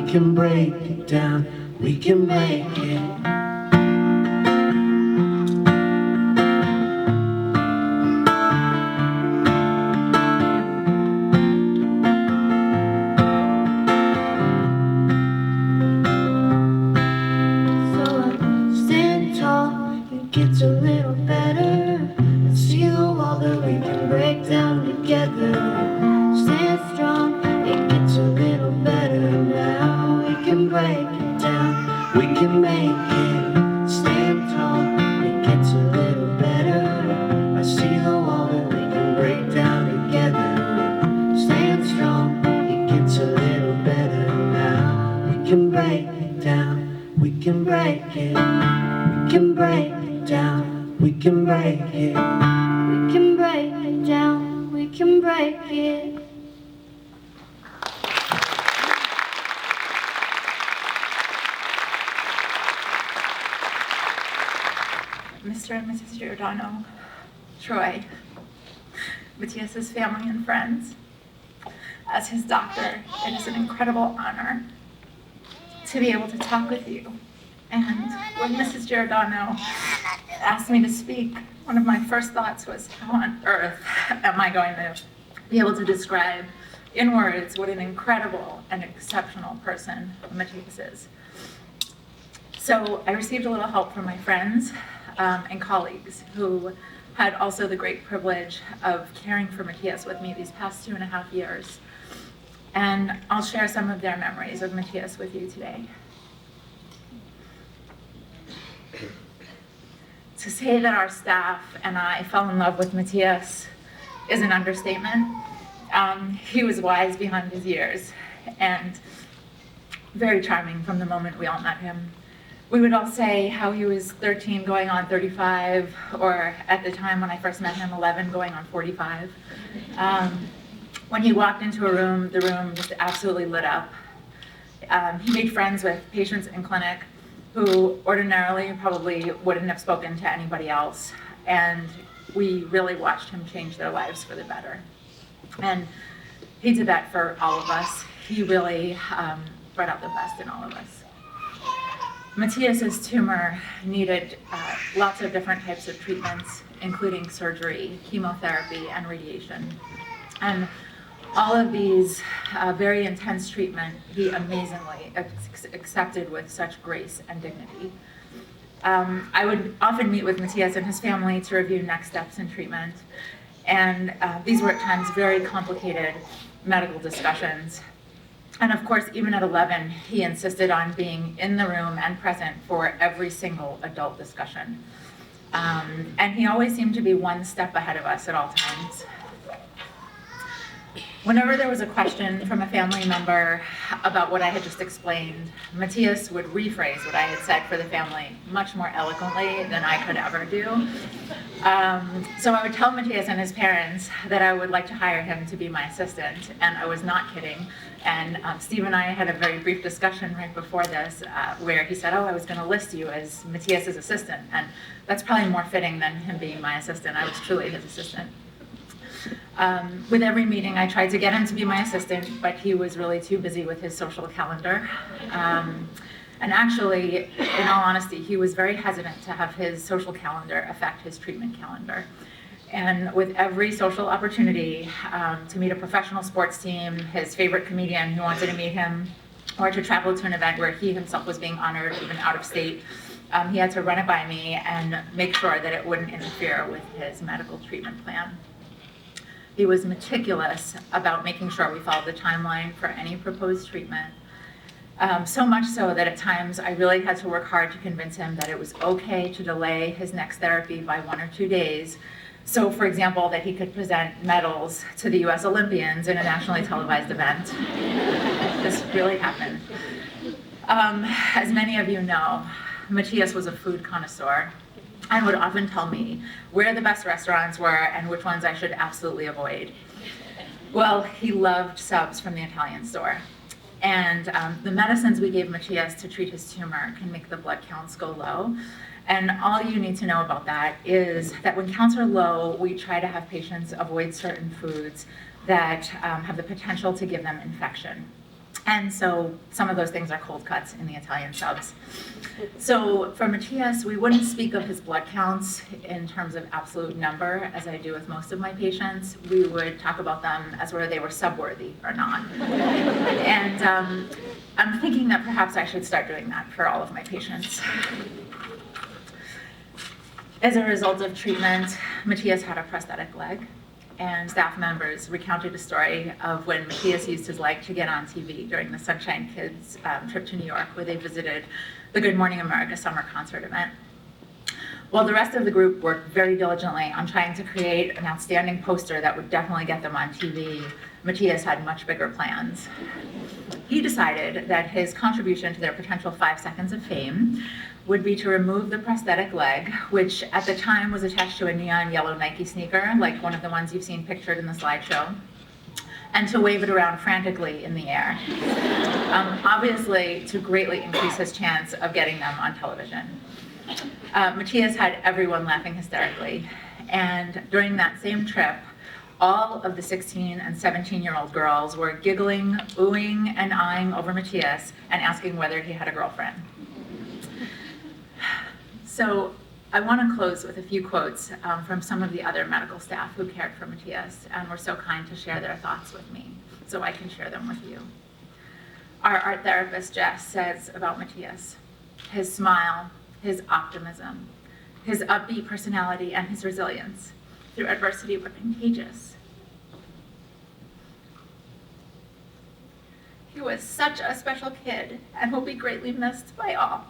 can break it down, we can make it. Gets a little better. I see the wall that we can break down together. Stand strong, it gets a little better now. We can break it down, we can make it. Stand tall, it gets a little better. I see the wall that we can break down together. Stand strong, it gets a little better now. We can break it down, we can break it. We can break it down, we can break it. We can break it down, we can break it. Mr. and Mrs. Giordano, Troy, Mathias' family and friends, as his doctor, it is an incredible honor to be able to talk with you. And when Mrs. Giordano asked me to speak, one of my first thoughts was, how on earth am I going to be able to describe in words what an incredible and exceptional person Mathias is? So I received a little help from my friends and colleagues who had also the great privilege of caring for Mathias with me these past 2.5 years. And I'll share some of their memories of Mathias with you today. To say that our staff and I fell in love with Mathias is an understatement. He was wise beyond his years and very charming from the moment we all met him. We would all say how he was 13 going on 35, or at the time when I first met him, 11 going on 45. When he walked into a room, the room just absolutely lit up. He made friends with patients in clinic who ordinarily probably wouldn't have spoken to anybody else. And we really watched him change their lives for the better. And he did that for all of us. He really brought out the best in all of us. Mathias's tumor needed lots of different types of treatments, including surgery, chemotherapy, and radiation. And all of these very intense treatment, he amazingly accepted with such grace and dignity. I would often meet with Mathias and his family to review next steps in treatment. And these were at times very complicated medical discussions. And of course, even at 11, he insisted on being in the room and present for every single adult discussion. And he always seemed to be one step ahead of us at all times. Whenever there was a question from a family member about what I had just explained, Mathias would rephrase what I had said for the family much more eloquently than I could ever do. So I would tell Mathias and his parents that I would like to hire him to be my assistant, and I was not kidding. And Steve and I had a very brief discussion right before this where he said, oh, I was going to list you as Mathias's assistant, and that's probably more fitting than him being my assistant. I was truly his assistant. With every meeting, I tried to get him to be my assistant, but he was really too busy with his social calendar. And actually, in all honesty, he was very hesitant to have his social calendar affect his treatment calendar. And with every social opportunity to meet a professional sports team, his favorite comedian who wanted to meet him, or to travel to an event where he himself was being honored, even out of state, he had to run it by me and make sure that it wouldn't interfere with his medical treatment plan. He was meticulous about making sure we followed the timeline for any proposed treatment. So much so that at times I really had to work hard to convince him that it was okay to delay his next therapy by 1 or 2 days. So, for example, that he could present medals to the US Olympians in a nationally televised event. This really happened. As many of you know, Mathias was a food connoisseur and would often tell me where the best restaurants were and which ones I should absolutely avoid. Well, he loved subs from the Italian store. And the medicines we gave Mathias to treat his tumor can make the blood counts go low. And all you need to know about that is that when counts are low, we try to have patients avoid certain foods that have the potential to give them infection. And so some of those things are cold cuts in the Italian subs. So for Mathias, we wouldn't speak of his blood counts in terms of absolute number, as I do with most of my patients. We would talk about them as whether they were subworthy or not. And I'm thinking that perhaps I should start doing that for all of my patients. As a result of treatment, Mathias had a prosthetic leg, and staff members recounted a story of when Mathias used his leg to get on TV during the Sunshine Kids trip to New York, where they visited the Good Morning America summer concert event. While the rest of the group worked very diligently on trying to create an outstanding poster that would definitely get them on TV, Mathias had much bigger plans. He decided that his contribution to their potential 5 seconds of fame would be to remove the prosthetic leg, which at the time was attached to a neon yellow Nike sneaker, like one of the ones you've seen pictured in the slideshow, and to wave it around frantically in the air, obviously to greatly increase his chance of getting them on television. Mathias had everyone laughing hysterically, and during that same trip, all of the 16 and 17-year-old girls were giggling, oohing, and eyeing over Mathias and asking whether he had a girlfriend. So I want to close with a few quotes from some of the other medical staff who cared for Mathias and were so kind to share their thoughts with me, so I can share them with you. Our art therapist, Jess, says about Mathias, his smile, his optimism, his upbeat personality, and his resilience through adversity were contagious. He was such a special kid and will be greatly missed by all.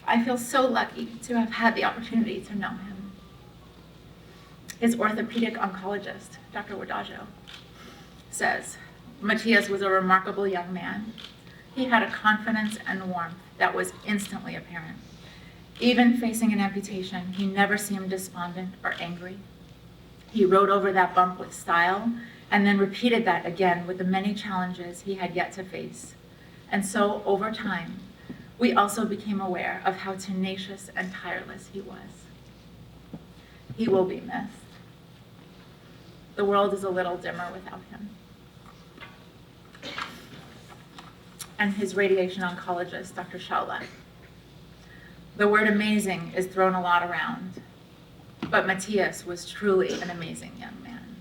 I feel so lucky to have had the opportunity to know him. His orthopedic oncologist, Dr. Giordano, says, Mathias was a remarkable young man. He had a confidence and warmth that was instantly apparent. Even facing an amputation, he never seemed despondent or angry. He rode over that bump with style and then repeated that again with the many challenges he had yet to face. And so, over time, we also became aware of how tenacious and tireless he was. He will be missed. The world is a little dimmer without him. And his radiation oncologist, Dr. Shaula. The word amazing is thrown a lot around, but Mathias was truly an amazing young man.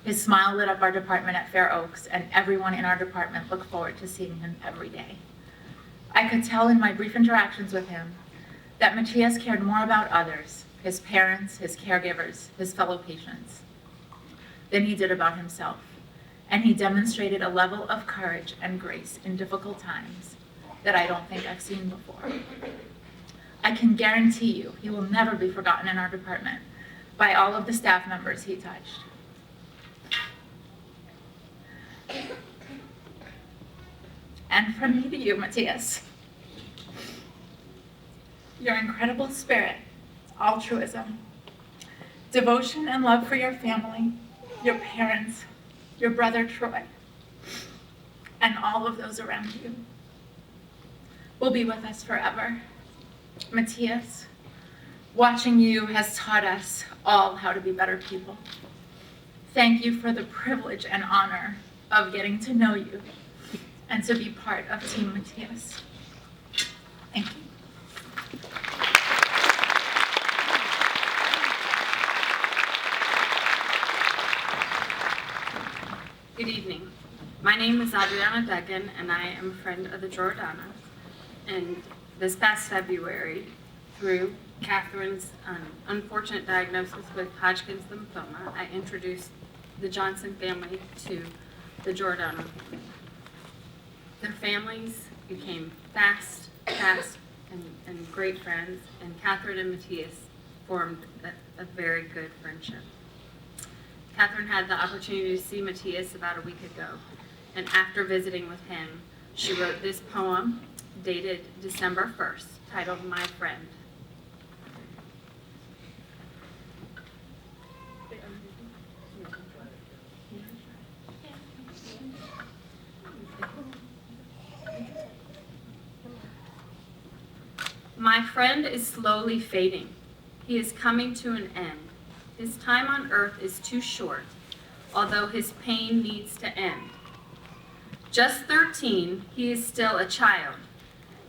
His smile lit up our department at Fair Oaks, and everyone in our department looked forward to seeing him every day. I could tell in my brief interactions with him that Mathias cared more about others, his parents, his caregivers, his fellow patients, than he did about himself. And he demonstrated a level of courage and grace in difficult times that I don't think I've seen before. I can guarantee you he will never be forgotten in our department by all of the staff members he touched. And from me to you, Mathias, your incredible spirit, altruism, devotion and love for your family, your parents, your brother Troy, and all of those around you will be with us forever. Mathias, watching you has taught us all how to be better people. Thank you for the privilege and honor of getting to know you and to be part of Team Mathias. Thank you. Good evening. My name is Adriana Decken, and I am a friend of the Giordano. And this past February, through Catherine's unfortunate diagnosis with Hodgkin's lymphoma, I introduced the Johnson family to the Giordano. Their families became fast, and great friends, and Catherine and Mathias formed a very good friendship. Catherine had the opportunity to see Mathias about a week ago, and after visiting with him, she wrote this poem dated December 1st, titled My Friend. My friend is slowly fading. He is coming to an end. His time on earth is too short, although his pain needs to end. Just 13, he is still a child,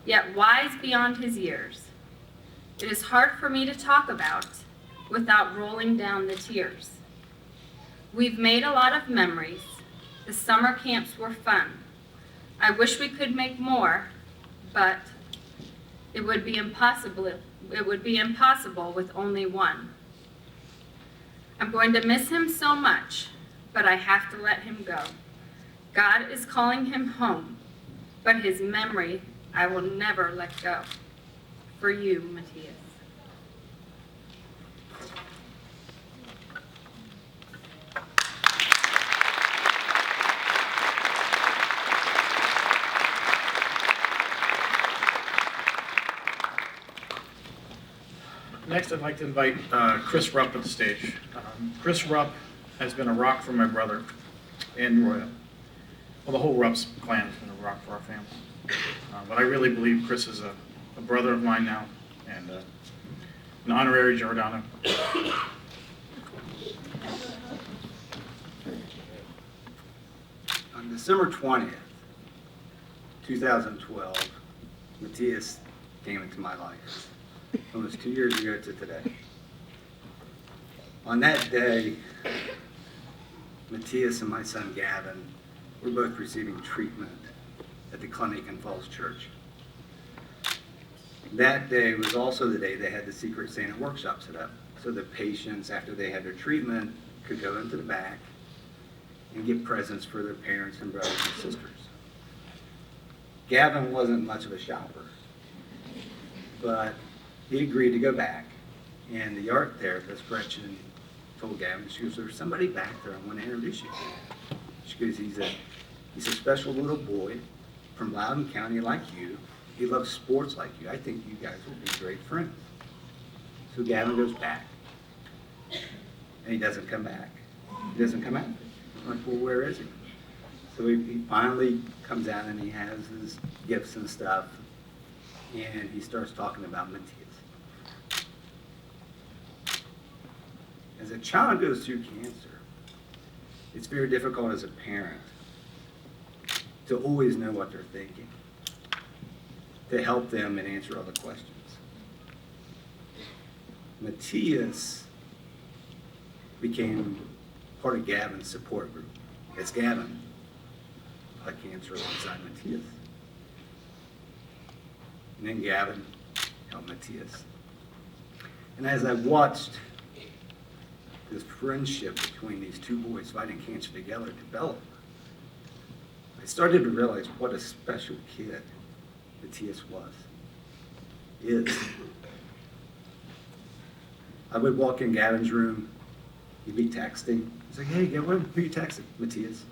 yet wise beyond his years. It is hard for me to talk about without rolling down the tears. We've made a lot of memories. The summer camps were fun. I wish we could make more, but it would be impossible with only one. I'm going to miss him so much, but I have to let him go. God is calling him home, but his memory I will never let go. For you, Mathias. Next, I'd like to invite Chris Rupp to the stage. Chris Rupp has been a rock for my brother and Roya. Well, the whole Rupp's clan has been a rock for our family. But I really believe Chris is a brother of mine now and an honorary Giordano. On December 20th, 2012, Mathias came into my life. Almost 2 years ago to today. On that day, Mathias and my son Gavin were both receiving treatment at the clinic in Falls Church. That day was also the day they had the Secret Santa workshop set up, so the patients, after they had their treatment, could go into the back and get presents for their parents and brothers and sisters. Gavin wasn't much of a shopper, but he agreed to go back, and the art therapist, Gretchen, told Gavin, she goes, there's somebody back there I want to introduce you to. She goes, he's a special little boy from Loudoun County like you. He loves sports like you. I think you guys will be great friends. So Gavin goes back, and he doesn't come back. He doesn't come out. I'm like, well, where is he? So he finally comes out, and he has his gifts and stuff, and he starts talking about Mathias. As a child goes through cancer, it's very difficult as a parent to always know what they're thinking, to help them and answer all the questions. Mathias became part of Gavin's support group. As Gavin had cancer alongside Mathias. And then Gavin helped Mathias. And as I watched this friendship between these two boys fighting cancer together develop, I started to realize what a special kid Mathias is. I would walk in Gavin's room, he'd be texting. He's like, hey, Gavin, who are you texting? Mathias.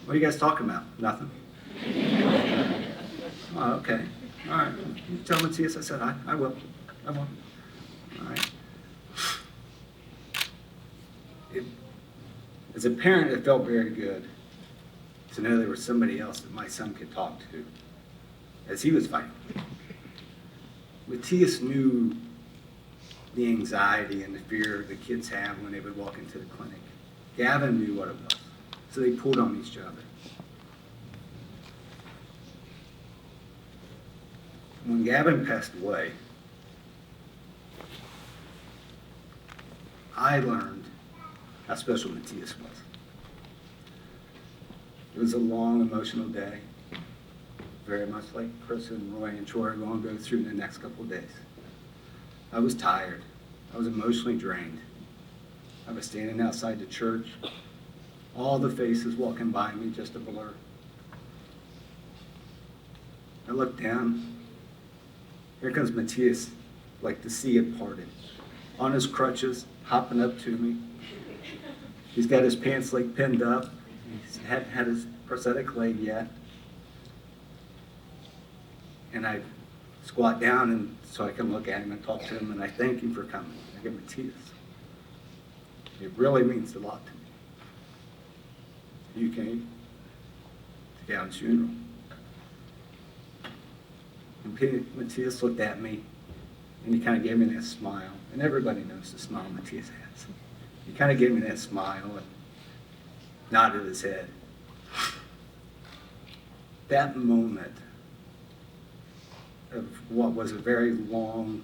What are you guys talking about? Nothing. Oh, okay. All right. You tell Mathias. I said, I will. All right. As a parent, it felt very good to know there was somebody else that my son could talk to as he was fighting. Mathias knew the anxiety and the fear the kids have when they would walk into the clinic. Gavin knew what it was, so they pulled on each other. When Gavin passed away, I learned how special Mathias was. It was a long, emotional day, very much like Chris and Roy and Troy are going to go through in the next couple of days. I was tired. I was emotionally drained. I was standing outside the church, all the faces walking by me, just a blur. I looked down. Here comes Mathias, like the sea had parted, on his crutches, hopping up to me. He's got his pants leg pinned up. He hadn't had his prosthetic leg yet. And I squat down and so I can look at him and talk to him, and I thank him for coming. I go, Mathias, it really means a lot to me. You came to Gavin's funeral. And Mathias looked at me, and he kind of gave me that smile. And everybody knows the smile Mathias has. He kind of gave me that smile and nodded his head. that moment of what was a very long,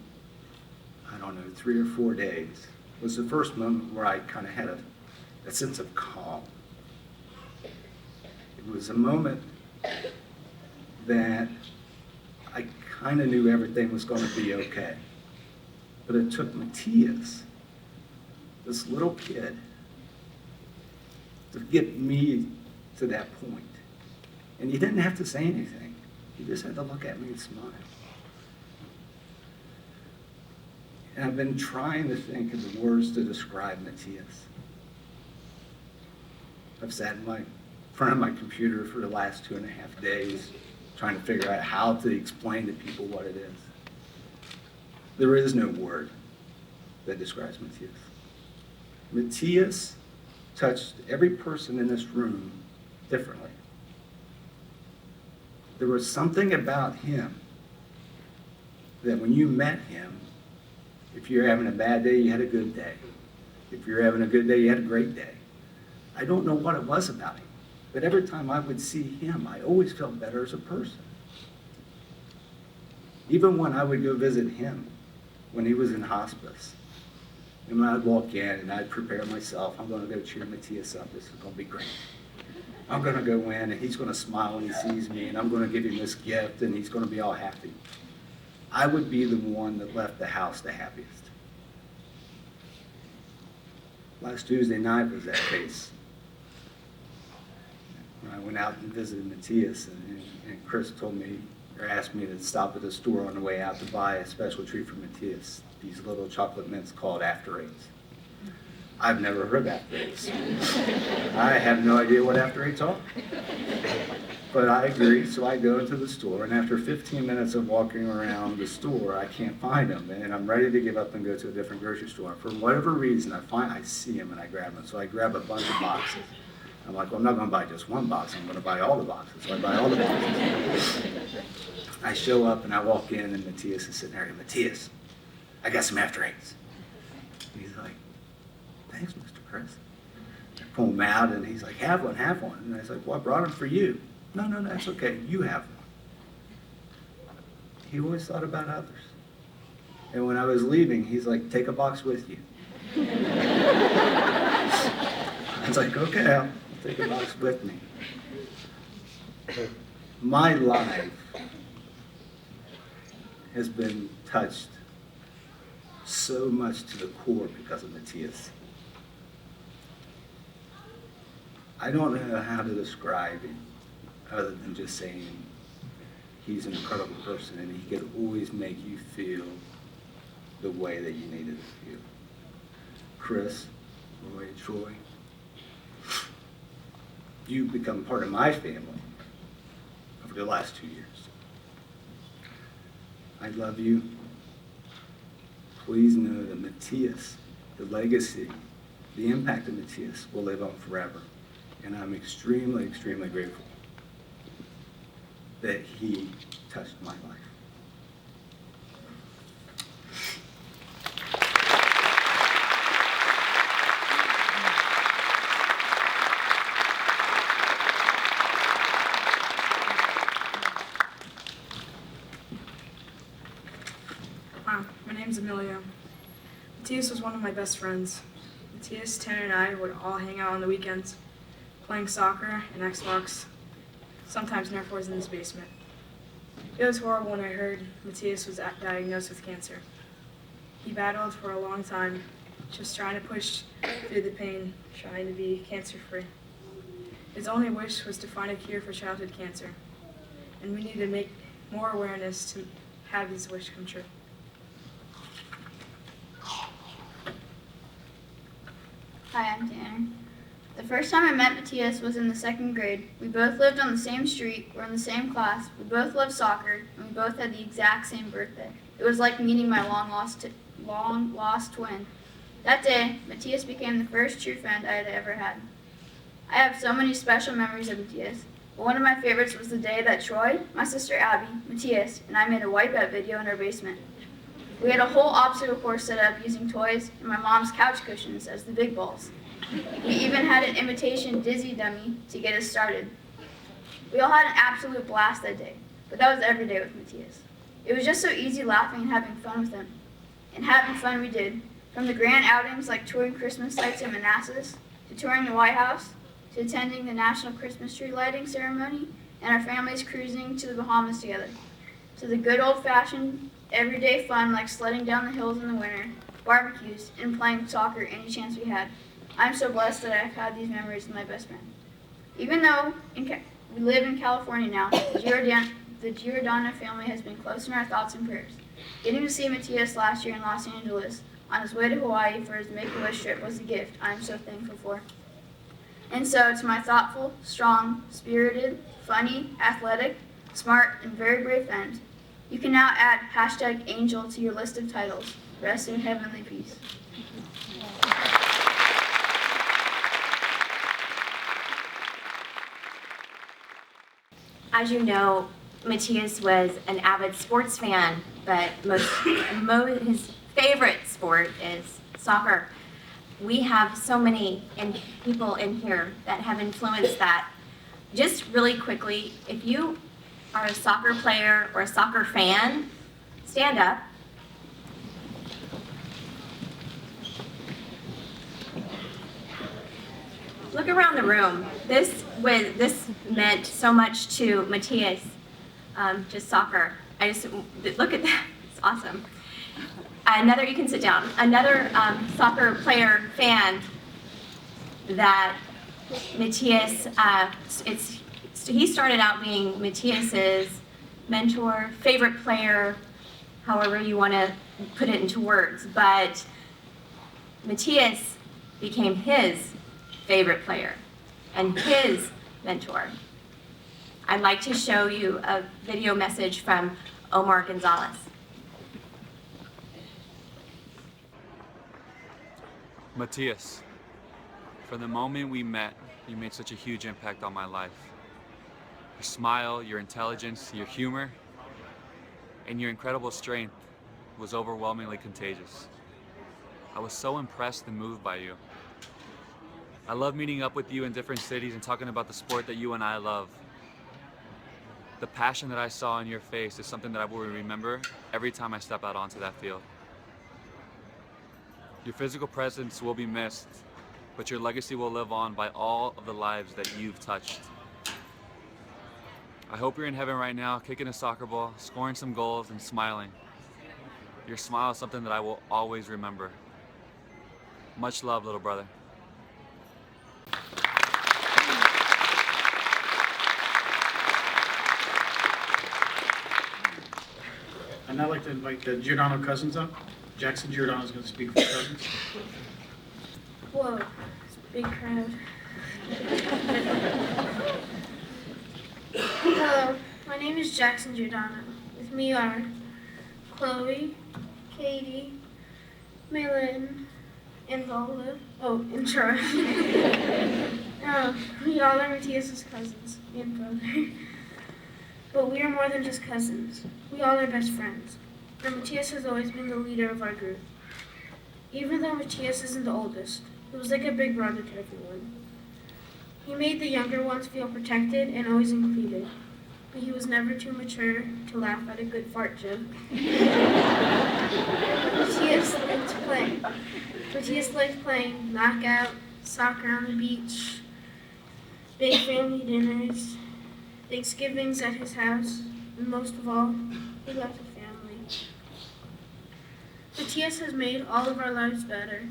I don't know, 3 or 4 days, was the first moment where I kind of had a sense of calm. It was a moment that I kind of knew everything was going to be okay. But it took Mathias, this little kid, to get me to that point. And he didn't have to say anything. He just had to look at me and smile. And I've been trying to think of the words to describe Mathias. I've sat in front of my computer for the last 2.5 days trying to figure out how to explain to people what it is. There is no word that describes Mathias. Mathias touched every person in this room differently. There was something about him that when you met him, if you're having a bad day, you had a good day. If you're having a good day, you had a great day. I don't know what it was about him, but every time I would see him, I always felt better as a person. Even when I would go visit him, when he was in hospice, and when I'd walk in and I'd prepare myself, I'm going to go cheer Mathias up, this is going to be great. I'm going to go in and he's going to smile when he sees me, and I'm going to give him this gift and he's going to be all happy. I would be the one that left the house the happiest. Last Tuesday night was that case. When I went out and visited Mathias, and Chris told me, or asked me to stop at the store on the way out to buy a special treat for Mathias, these little chocolate mints called After Eights. I've never heard After Eights. I have no idea what After Eights are. But I agreed, so I go into the store, and after 15 minutes of walking around the store, I can't find them, and I'm ready to give up and go to a different grocery store. For whatever reason, I see them and I grab them, so I grab a bunch of boxes. I'm like, well, I'm not going to buy just one box, I'm going to buy all the boxes. So I buy all the boxes. I show up and I walk in, and Mathias is sitting there, and Mathias, I got some After Eights. He's like, thanks, Mr. Chris. I pull them out, and he's like, have one. And I was like, well, I brought them for you. No, that's okay. You have one. He always thought about others. And when I was leaving, he's like, take a box with you. I was like, okay, I'll take a box with me. My life has been touched so much to the core because of Mathias. I don't know how to describe him, other than just saying he's an incredible person and he could always make you feel the way that you needed to feel. Chris, Roy, Troy, you've become part of my family over the last 2 years. I love you. Please know that Mathias, the legacy, the impact of Mathias will live on forever. And I'm extremely, extremely grateful that he touched my life. Hi, my name's Emilio. Mathias was one of my best friends. Mathias, Tanner, and I would all hang out on the weekends, playing soccer and Xbox. Sometimes Nerf was in his basement. It was horrible when I heard Mathias was diagnosed with cancer. He battled for a long time, just trying to push through the pain, trying to be cancer-free. His only wish was to find a cure for childhood cancer, and we need to make more awareness to have his wish come true. Hi, I'm Tanner. The first time I met Mathias was in the 2nd grade. We both lived on the same street, were in the same class, we both loved soccer, and we both had the exact same birthday. It was like meeting my long lost twin. That day, Mathias became the first true friend I had ever had. I have so many special memories of Mathias, but one of my favorites was the day that Troy, my sister Abby, Mathias, and I made a wipeout video in our basement. We had a whole obstacle course set up using toys and my mom's couch cushions as the big balls. We even had an imitation dizzy dummy to get us started. We all had an absolute blast that day, but that was every day with Mathias. It was just so easy laughing and having fun with him. And having fun we did, from the grand outings like touring Christmas sites in Manassas, to touring the White House, to attending the National Christmas Tree Lighting Ceremony, and our families cruising to the Bahamas together. To the good old-fashioned, everyday fun like sledding down the hills in the winter, barbecues, and playing soccer any chance we had. I'm so blessed that I've had these memories with my best friend. Even though we live in California now, the Giordano family has been close in our thoughts and prayers. Getting to see Mathias last year in Los Angeles on his way to Hawaii for his Make-A-Wish trip was a gift I am so thankful for. And so, to my thoughtful, strong, spirited, funny, athletic, smart, and very brave friends, you can now add #angel to your list of titles. Rest in heavenly peace. As you know, Mathias was an avid sports fan, but his favorite sport is soccer. We have so many people in here that have influenced that. Just really quickly, if you are a soccer player or a soccer fan, stand up. Look around the room. This meant so much to Mathias, just soccer. Look at that, it's awesome. You can sit down. Another soccer player fan that Mathias, he started out being Mathias's mentor, favorite player, however you want to put it into words, but Mathias became his favorite player and his mentor. I'd like to show you a video message from Omar Gonzalez. Mathias, from the moment we met, you made such a huge impact on my life. Your smile, your intelligence, your humor, and your incredible strength was overwhelmingly contagious. I was so impressed and moved by you. I love meeting up with you in different cities and talking about the sport that you and I love. The passion that I saw in your face is something that I will remember every time I step out onto that field. Your physical presence will be missed, but your legacy will live on by all of the lives that you've touched. I hope you're in heaven right now, kicking a soccer ball, scoring some goals, and smiling. Your smile is something that I will always remember. Much love, little brother. I'd now like to invite the Giordano cousins up. Jackson Giordano is going to speak for the cousins. Whoa, it's a big crowd. Hello, my name is Jackson Giordano. With me are Chloe, Katie, Maylin, and Lola. Oh, and Troy. We all are Mathias' cousins and brother. But we are more than just cousins. We all are best friends. And Mathias has always been the leader of our group. Even though Mathias isn't the oldest, he was like a big brother to everyone. He made the younger ones feel protected and always included. But he was never too mature to laugh at a good fart joke. Mathias liked to play. Mathias liked playing knockout, soccer on the beach, big family dinners, Thanksgivings at his house, and most of all, he loved his family. Mathias has made all of our lives better.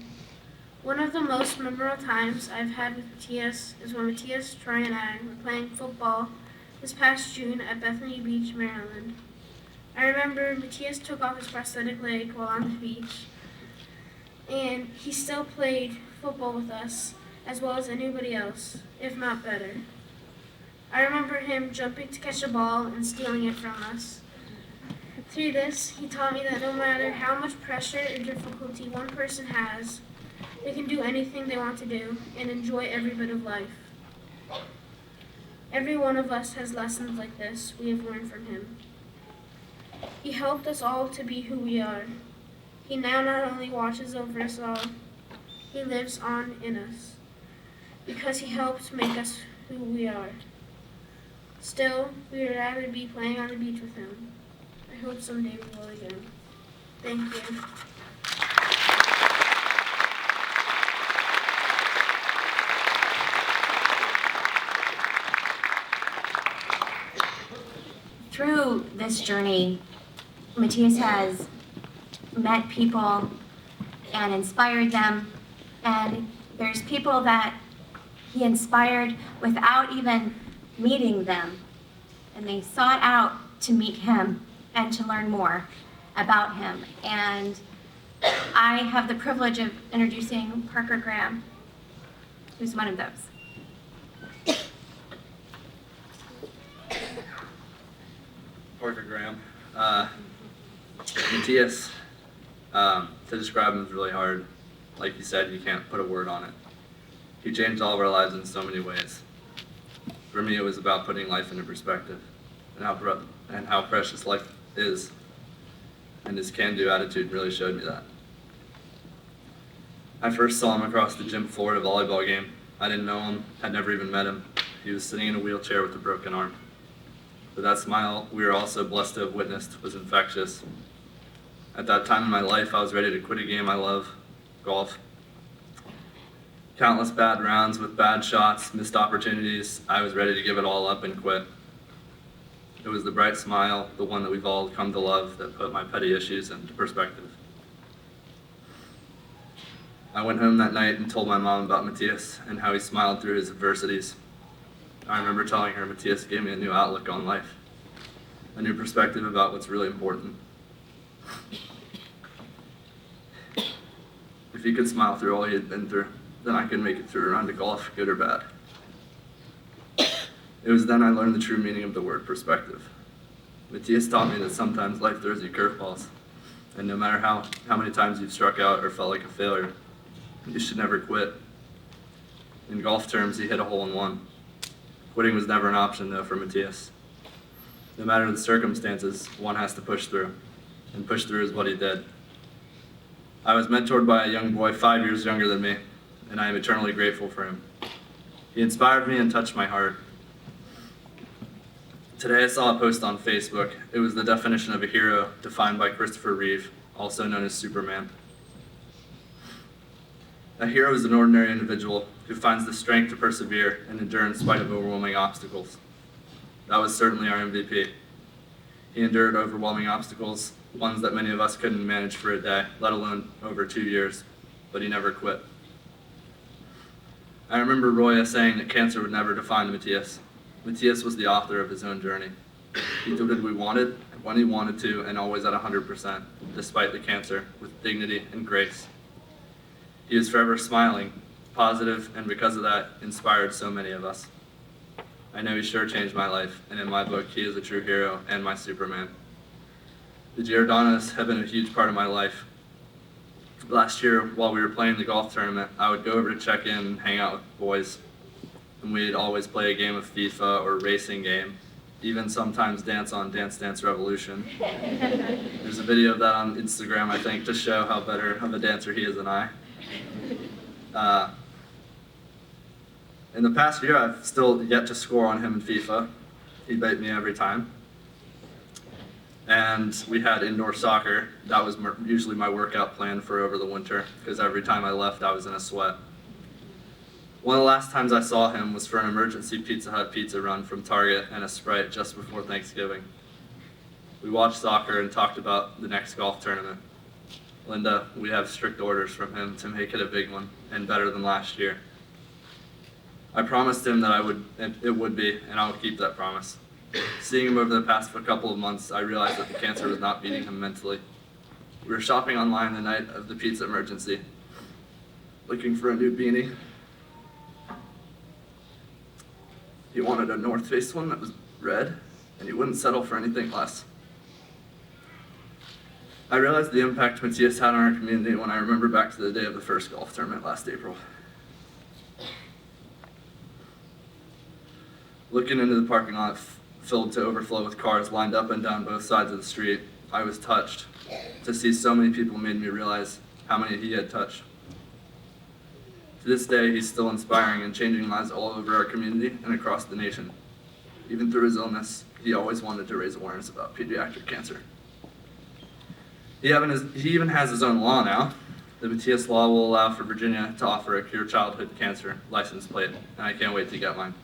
One of the most memorable times I've had with Mathias is when Mathias, Troy, and I were playing football this past June at Bethany Beach, Maryland. I remember Mathias took off his prosthetic leg while on the beach, and he still played football with us as well as anybody else, if not better. I remember him jumping to catch a ball and stealing it from us. Through this, he taught me that no matter how much pressure and difficulty one person has, they can do anything they want to do and enjoy every bit of life. Every one of us has lessons like this we have learned from him. He helped us all to be who we are. He now not only watches over us all, he lives on in us, because he helps make us who we are. Still, we would rather be playing on the beach with him. I hope someday we will again. Thank you. Through this journey, Mathias has met people and inspired them, and there's people that he inspired without even meeting them, and they sought out to meet him and to learn more about him. And I have the privilege of introducing Parker Graham, who's one of those. Parker Graham. Mathias, to describe him is really hard. Like you said, you can't put a word on it. He changed all of our lives in so many ways. For me, it was about putting life into perspective and how precious life is. And his can-do attitude really showed me that. I first saw him across the gym floor at a volleyball game. I didn't know him, had never even met him. He was sitting in a wheelchair with a broken arm. But that smile we were also blessed to have witnessed was infectious. At that time in my life, I was ready to quit a game I love, golf. Countless bad rounds with bad shots, missed opportunities. I was ready to give it all up and quit. It was the bright smile, the one that we've all come to love, that put my petty issues into perspective. I went home that night and told my mom about Mathias and how he smiled through his adversities. I remember telling her Mathias gave me a new outlook on life, a new perspective about what's really important. If he could smile through all he had been through, then I could make it through a round of golf, good or bad. It was then I learned the true meaning of the word perspective. Mathias taught me that sometimes life throws you curveballs, and no matter how many times you've struck out or felt like a failure, you should never quit. In golf terms, he hit a hole-in-one. Quitting was never an option, though, for Mathias. No matter the circumstances, one has to push through, and push through is what he did. I was mentored by a young boy 5 years younger than me, and I am eternally grateful for him. He inspired me and touched my heart. Today I saw a post on Facebook. It was the definition of a hero defined by Christopher Reeve, also known as Superman. A hero is an ordinary individual who finds the strength to persevere and endure in spite of overwhelming obstacles. That was certainly our MVP. He endured overwhelming obstacles, ones that many of us couldn't manage for a day, let alone over 2 years, but he never quit. I remember Roya saying that cancer would never define Mathias. Mathias was the author of his own journey. He did what we wanted, when he wanted to, and always at 100%, despite the cancer, with dignity and grace. He is forever smiling, positive, and because of that, inspired so many of us. I know he sure changed my life, and in my book, he is a true hero and my Superman. The Giordanos have been a huge part of my life. Last year, while we were playing the golf tournament, I would go over to check in and hang out with the boys, and we'd always play a game of FIFA or racing game, even sometimes dance on Dance Dance Revolution. There's a video of that on Instagram, I think, to show how better of a dancer he is than I. In the past year, I've still yet to score on him in FIFA. He beat me every time. And we had indoor soccer. That was usually my workout plan for over the winter, because every time I left, I was in a sweat. One of the last times I saw him was for an emergency Pizza Hut pizza run from Target and a Sprite just before Thanksgiving. We watched soccer and talked about the next golf tournament. Linda, we have strict orders from him to make it a big one and better than last year. I promised him that it would be, and I will keep that promise. Seeing him over the past couple of months, I realized that the cancer was not beating him mentally. We were shopping online the night of the pizza emergency, looking for a new beanie. He wanted a North Face one that was red, and he wouldn't settle for anything less. I realized the impact Mathias had on our community when I remember back to the day of the first golf tournament last April. Looking into the parking lot filled to overflow with cars lined up and down both sides of the street, I was touched. To see so many people made me realize how many he had touched. To this day, he's still inspiring and changing lives all over our community and across the nation. Even through his illness, he always wanted to raise awareness about pediatric cancer. He even has his own law now. The Mathias law will allow for Virginia to offer a Cure Childhood Cancer license plate, and I can't wait to get mine.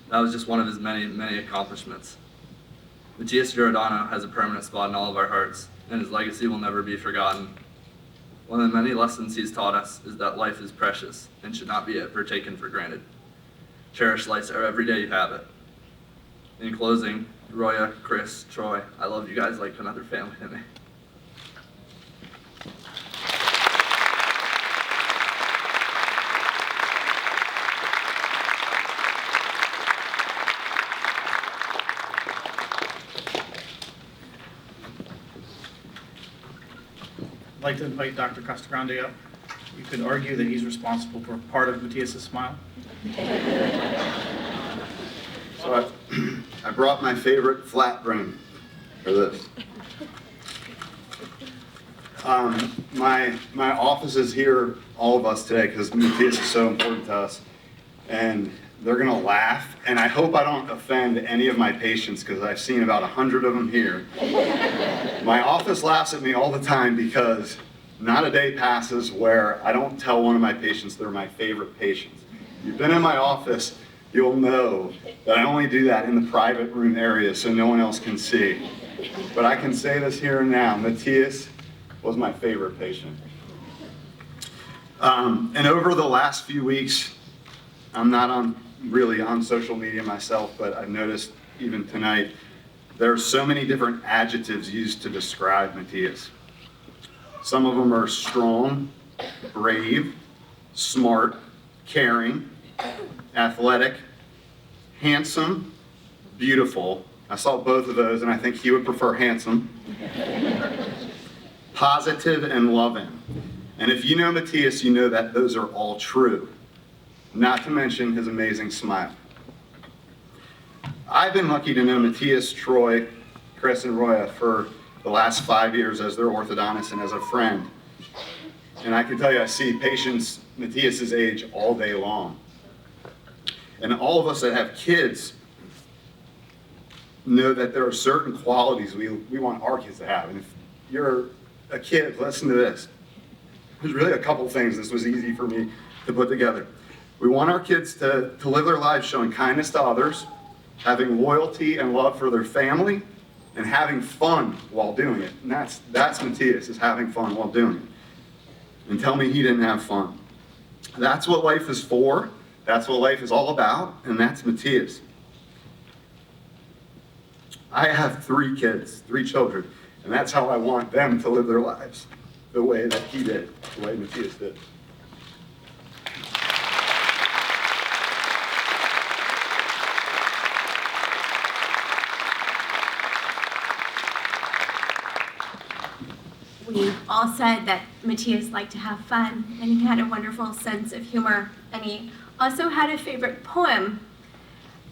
That was just one of his many, many accomplishments. Mathias Giordano has a permanent spot in all of our hearts, and his legacy will never be forgotten. One of the many lessons he's taught us is that life is precious and should not be ever taken for granted. Cherish life every day you have it. In closing, Roya, Chris, Troy, I love you guys like another family to me. I'd like to invite Dr. Casagrande up. You could argue that he's responsible for part of Mathias's smile. So I brought my favorite flat brim for this. My office is here, all of us today, because Mathias is so important to us. And they're gonna laugh, and I hope I don't offend any of my patients, because I've seen about 100 of them here. My office laughs at me all the time because not a day passes where I don't tell one of my patients they're my favorite patients. You've been in my office, you'll know that I only do that in the private room area so no one else can see. But I can say this here and now, Mathias was my favorite patient. And over the last few weeks, I'm not really on social media myself, but I've noticed even tonight, there are so many different adjectives used to describe Mathias. Some of them are strong, brave, smart, caring, athletic, handsome, beautiful. I saw both of those and I think he would prefer handsome. Positive and loving. And if you know Mathias, you know that those are all true. Not to mention his amazing smile. I've been lucky to know Mathias, Troy, Chris, and Roya for the last 5 years as their orthodontist and as a friend. And I can tell you, I see patients Mathias's age all day long. And all of us that have kids know that there are certain qualities we want our kids to have. And if you're a kid, listen to this. There's really a couple things. This was easy for me to put together. We want our kids to live their lives showing kindness to others, having loyalty and love for their family, and having fun while doing it. And that's Mathias, is having fun while doing it. And tell me he didn't have fun. That's what life is for. That's what life is all about, and that's Mathias. I have 3 kids, 3 children, and that's how I want them to live their lives, the way that he did, the way Mathias did. We all said that Mathias liked to have fun, and he had a wonderful sense of humor, and he also had a favorite poem.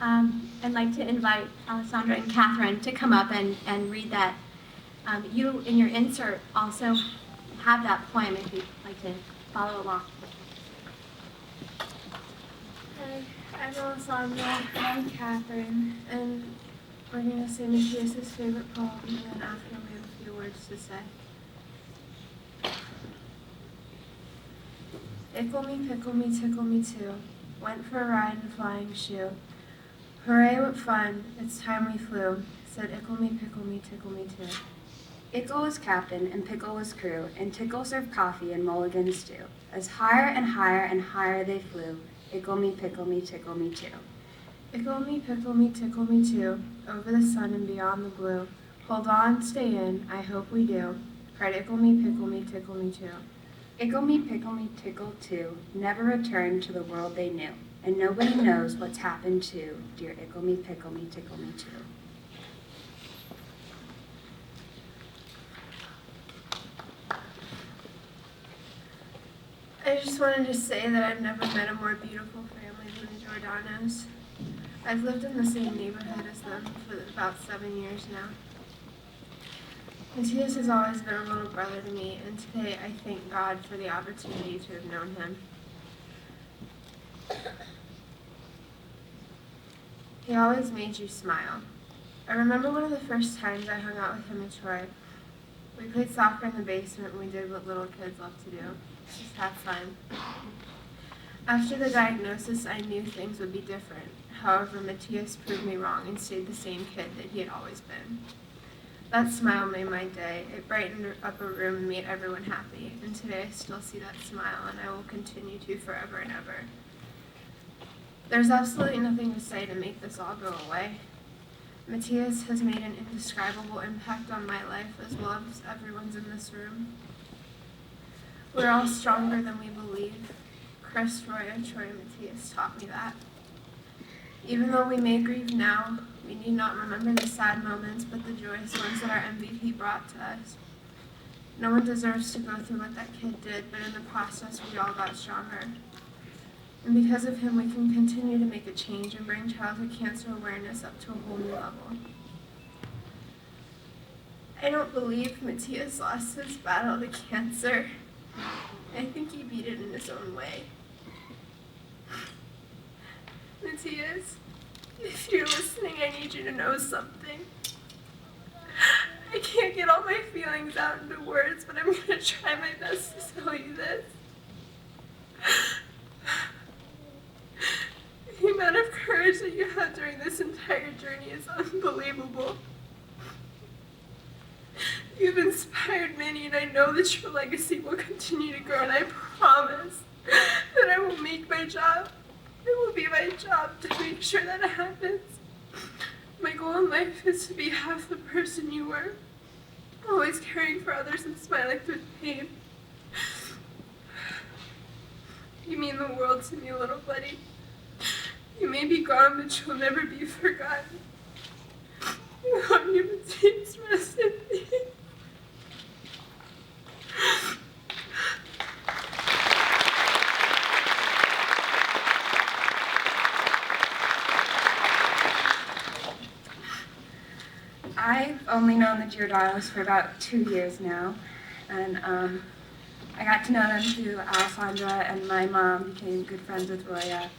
I'd like to invite Alessandra and Catherine to come up and read that. You, in your insert, also have that poem if you'd like to follow along. Hi, I'm Alessandra, and I'm Catherine, and we're going to say Mathias' favorite poem, and then after we have a few words to say. Ickle me, pickle me, tickle me too. Went for a ride in a flying shoe. Hooray, what fun, it's time we flew. Said ickle me, pickle me, tickle me too. Ickle was captain, and Pickle was crew, and Tickle served coffee and mulligan stew. As higher and higher and higher they flew, Ickle me, pickle me, tickle me too. Ickle me, pickle me, tickle me too. Over the sun and beyond the blue. Hold on, stay in, I hope we do. Cried ickle me, pickle me, tickle me too. Ickle me, pickle me, tickle too, never returned to the world they knew. And nobody knows what's happened to dear Ickle me, pickle me, tickle me too. I just wanted to say that I've never met a more beautiful family than the Giordanos. I've lived in the same neighborhood as them for about 7 years now. Mathias has always been a little brother to me, and today I thank God for the opportunity to have known him. He always made you smile. I remember one of the first times I hung out with him in Troy. We played soccer in the basement and we did what little kids love to do, just have fun. After the diagnosis, I knew things would be different. However, Mathias proved me wrong and stayed the same kid that he had always been. That smile made my day. It brightened up a room and made everyone happy. And today I still see that smile, and I will continue to forever and ever. There's absolutely nothing to say to make this all go away. Mathias has made an indescribable impact on my life as well as everyone's in this room. We're all stronger than we believe. Chris, Roya, Troy, and Mathias taught me that. Even though we may grieve now, we need not remember the sad moments, but the joyous ones that our MVP brought to us. No one deserves to go through what that kid did, but in the process, we all got stronger. And because of him, we can continue to make a change and bring childhood cancer awareness up to a whole new level. I don't believe Mathias lost his battle to cancer. I think he beat it in his own way. Mathias, if you're listening, I need you to know something. I can't get all my feelings out into words, but I'm going to try my best to tell you this. The amount of courage that you had during this entire journey is unbelievable. You've inspired many, and I know that your legacy will continue to grow, and I promise that I will make my job. It will be my job to make sure that happens. My goal in life is to be half the person you were, always caring for others and smiling through pain. You mean the world to me, little buddy. You may be gone, but you'll never be forgotten. I love you, Mathias. Rest in peace. I've only known the Giordanos for about 2 years now, and I got to know them through Alessandra, and my mom became good friends with Roya.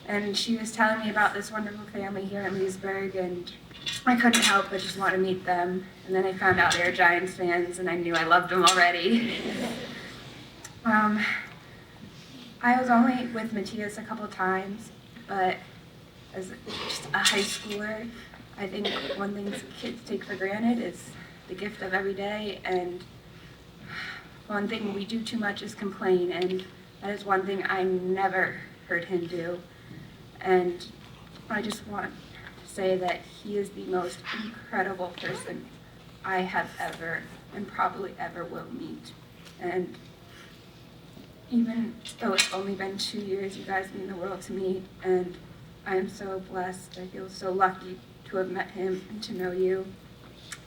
And she was telling me about this wonderful family here in Leesburg, and I couldn't help but just want to meet them. And then I found out they were Giants fans, and I knew I loved them already. I was only with Mathias a couple times, but as just a high schooler, I think one thing kids take for granted is the gift of every day, and one thing we do too much is complain, and that is one thing I never heard him do. And I just want to say that he is the most incredible person I have ever and probably ever will meet. And even though it's only been 2 years, you guys mean the world to me, and I am so blessed. I feel so lucky to have met him and to know you.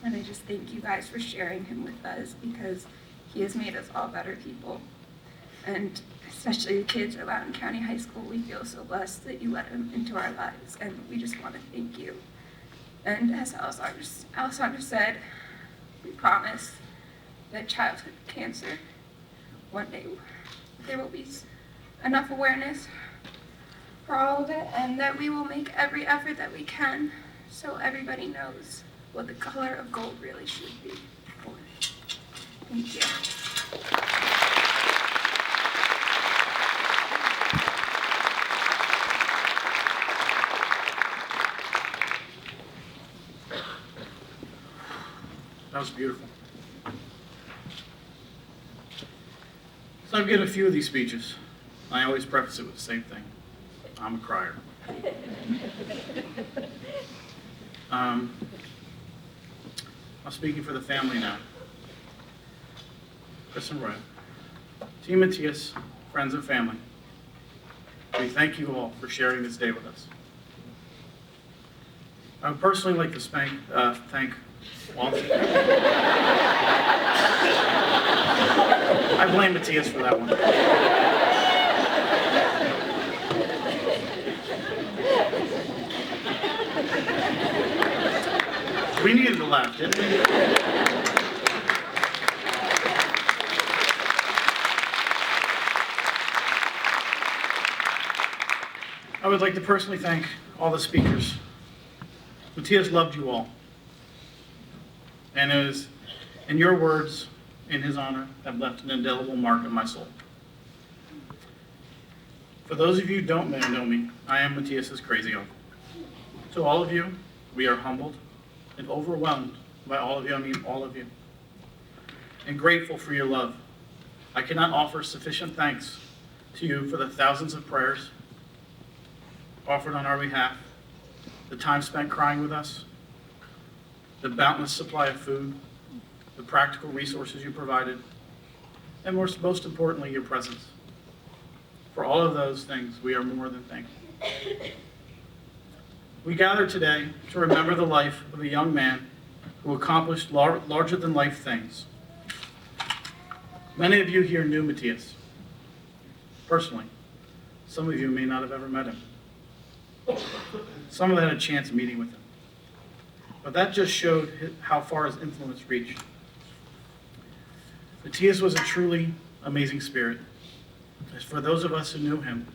And I just thank you guys for sharing him with us, because he has made us all better people. And especially the kids at Loudoun County High School, we feel so blessed that you let him into our lives, and we just want to thank you. And as Alessandra said, we promise that childhood cancer, one day there will be enough awareness for all of it, and that we will make every effort that we can so everybody knows what the color of gold really should be. Thank you. That was beautiful. So I've given a few of these speeches. I always preface it with the same thing. I'm a crier. I'm speaking for the family now. Chris and Roy, Team Mathias, friends and family, we thank you all for sharing this day with us. I would personally like to thank Walt. I blame Mathias for that one. We needed to laugh, didn't we? I would like to personally thank all the speakers Mathias loved you all. And it was in your words, in his honor, have left an indelible mark in my soul. For those of you who don't know me, I am Mathias's crazy uncle. To all of you, we are humbled and overwhelmed by all of you, I mean all of you, and grateful for your love. I cannot offer sufficient thanks to you for the thousands of prayers offered on our behalf, the time spent crying with us, the boundless supply of food, the practical resources you provided, and most importantly, your presence. For all of those things, we are more than thankful. We gather today to remember the life of a young man who accomplished larger-than-life things. Many of you here knew Mathias personally. Some of you may not have ever met him. Some of you had a chance meeting with him. But that just showed how far his influence reached. Mathias was a truly amazing spirit. As for those of us who knew him,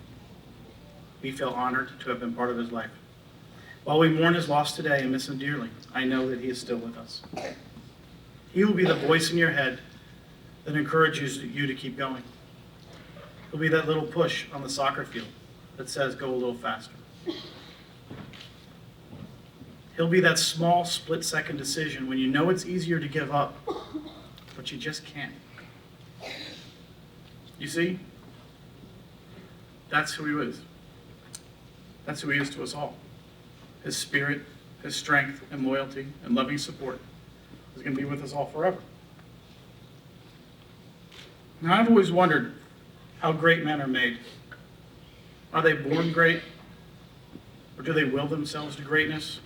we feel honored to have been part of his life. While we mourn his loss today and miss him dearly, I know that he is still with us. He will be the voice in your head that encourages you to keep going. He'll be that little push on the soccer field that says, go a little faster. He'll be that small split-second decision when you know it's easier to give up, but you just can't. You see? That's who he is. That's who he is to us all. His spirit, his strength, and loyalty, and loving support is going to be with us all forever. Now, I've always wondered how great men are made. Are they born great? Or do they will themselves to greatness?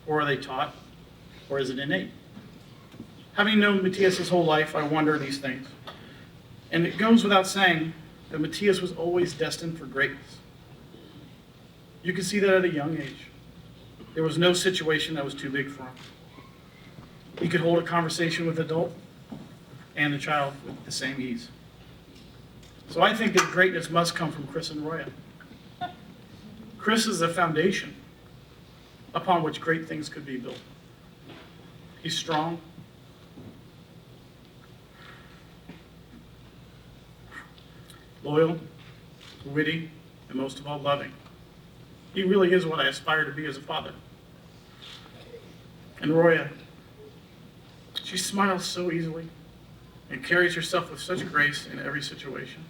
Or are they taught? Or is it innate? Having known Mathias his whole life, I wonder these things. And it goes without saying that Mathias was always destined for greatness. You can see that at a young age. There was no situation that was too big for him. He could hold a conversation with an adult and a child with the same ease. So I think that greatness must come from Chris and Roya. Chris is the foundation upon which great things could be built. He's strong, loyal, witty, and most of all, loving. He really is what I aspire to be as a father. And Roya, she smiles so easily and carries herself with such grace in every situation.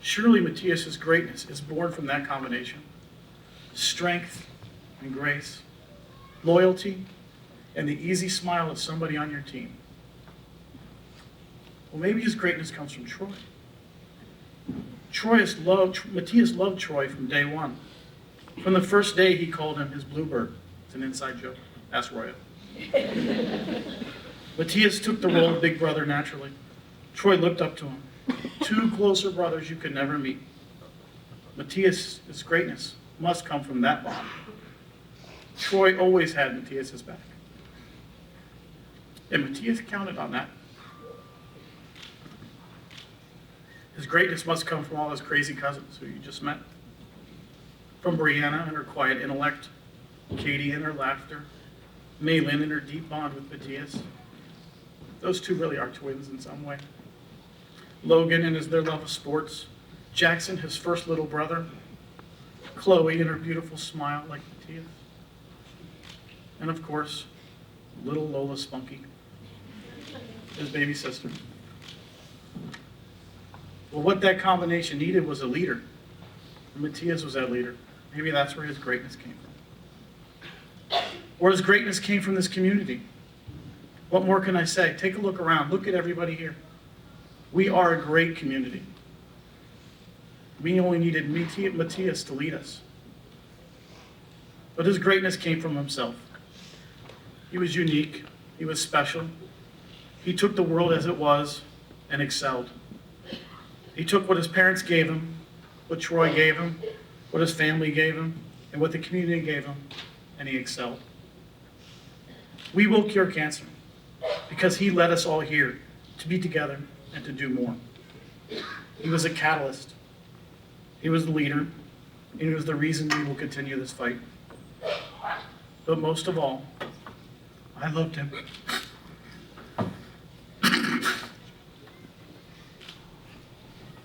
Surely Mathias's greatness is born from that combination. Strength and grace, loyalty, and the easy smile of somebody on your team. Well, maybe his greatness comes from Troy. Mathias loved Troy from day one. From the first day, he called him his bluebird. It's an inside joke. Ask Roya. Mathias took the role of big brother naturally. Troy looked up to him. Two closer brothers you could never meet. Mathias's greatness must come from that bond. Troy always had Mathias's back. And Mathias counted on that. His greatness must come from all his crazy cousins who you just met. From Brianna and her quiet intellect, Katie and her laughter, Maylin and her deep bond with Mathias. Those two really are twins in some way. Logan and their love of sports, Jackson, his first little brother, Chloe and her beautiful smile like Mathias, and of course, little Lola Spunky, his baby sister. Well, what that combination needed was a leader, and Mathias was that leader. Maybe that's where his greatness came from. Or his greatness came from this community. What more can I say? Take a look around. Look at everybody here. We are a great community. We only needed Mathias to lead us. But his greatness came from himself. He was unique. He was special. He took the world as it was and excelled. He took what his parents gave him, what Troy gave him, what his family gave him, and what the community gave him, and he excelled. We will cure cancer because he led us all here to be together and to do more. He was a catalyst. He was the leader, and he was the reason we will continue this fight. But most of all, I loved him.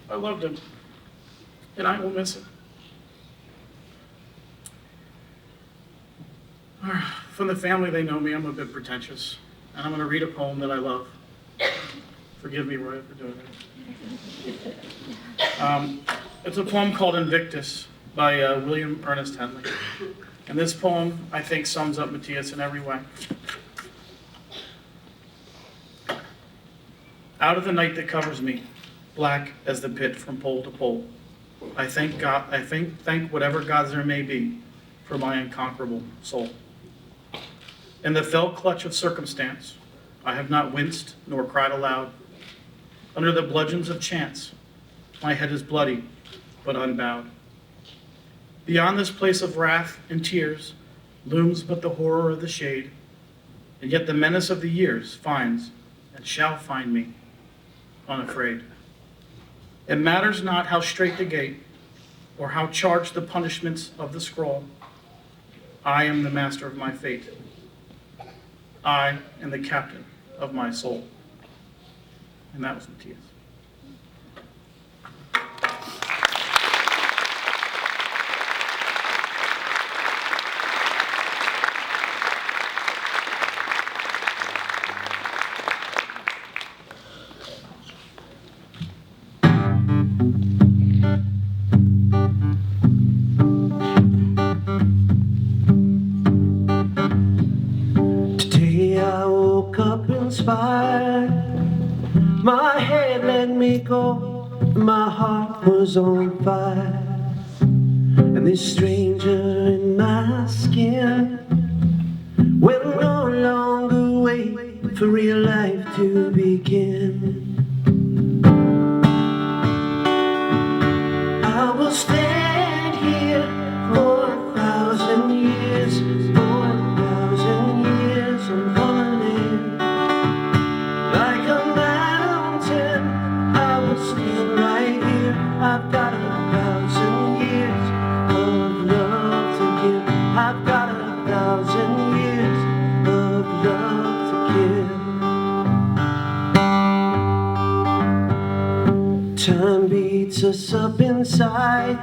I loved him, and I will miss him. From the family, they know me. I'm a bit pretentious, and I'm going to read a poem that I love. Forgive me, Roy, for doing it. It's a poem called Invictus by William Ernest Henley. And this poem, I think, sums up Mathias in every way. Out of the night that covers me, black as the pit from pole to pole, I thank God. Thank whatever gods there may be for my unconquerable soul. In the fell clutch of circumstance, I have not winced nor cried aloud. Under the bludgeons of chance, my head is bloody but unbowed. Beyond this place of wrath and tears looms but the horror of the shade, and yet the menace of the years finds and shall find me unafraid. It matters not how straight the gate or how charged the punishments of the scroll. I am the master of my fate. I am the captain of my soul. And that was Mathias. Today I woke up inspired. My head let me go, my heart was on fire. And this stranger in my skin will no longer wait for real life to begin. I will stand here for 1,000 years, for 1,000 years. I'm gonna live like a mountain. I will stand right here. I've got 1,000 years of love to give. I've got 1,000 years of love to give. Time beats us up inside,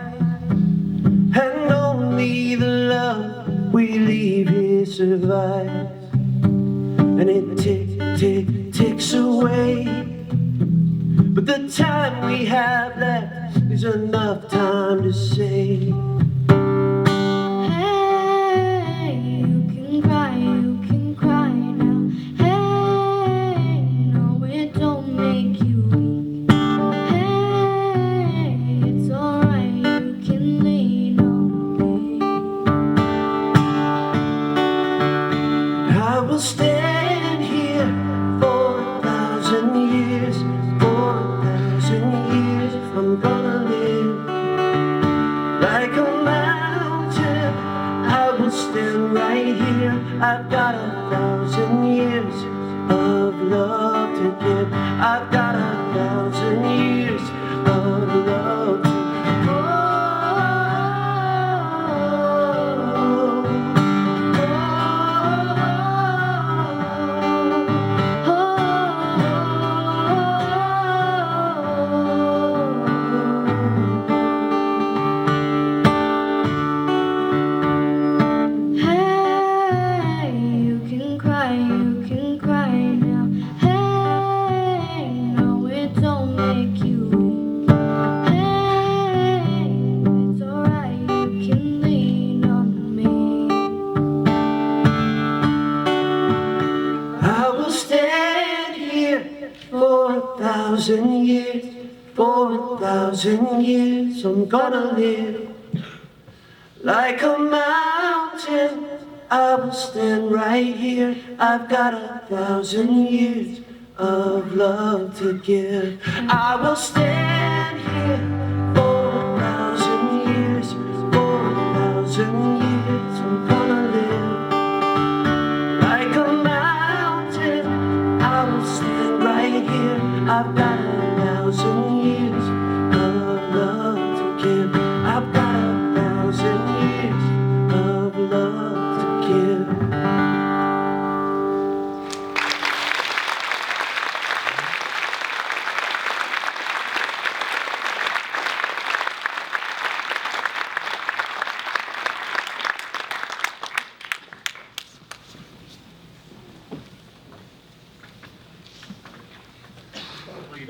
and only the love we leave here survives. And it ticks away, but the time we have left is enough time to say, Hey, you can cry now. Hey, no, it don't make you weak. Hey, it's alright, you can lean on me. I will stand here for 1,000 years, for 1,000 years. I'm gonna live like a mountain. I will stand right here. I've got 1,000 years of love to give. I've got 1,000 years of love to give. Hey, you can cry now. Hey, no, it don't make you weak. Hey, it's alright, you can lean on me. I will stand here for 1,000 years, for 1,000 years. I'm gonna live like a mountain. I will stand right here. I've got 1,000 years of love to give. I will stand here for 1,000 years, for 1,000 years. I'm gonna live like a mountain. I will stand right here. I've got 1,000 years of love to give. I've got 1,000 years of love to give.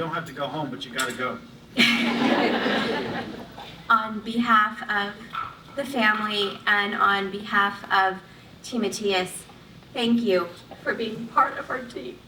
don't have to go home, but you gotta go. On behalf of the family and on behalf of Team Mathias, thank you for being part of our team.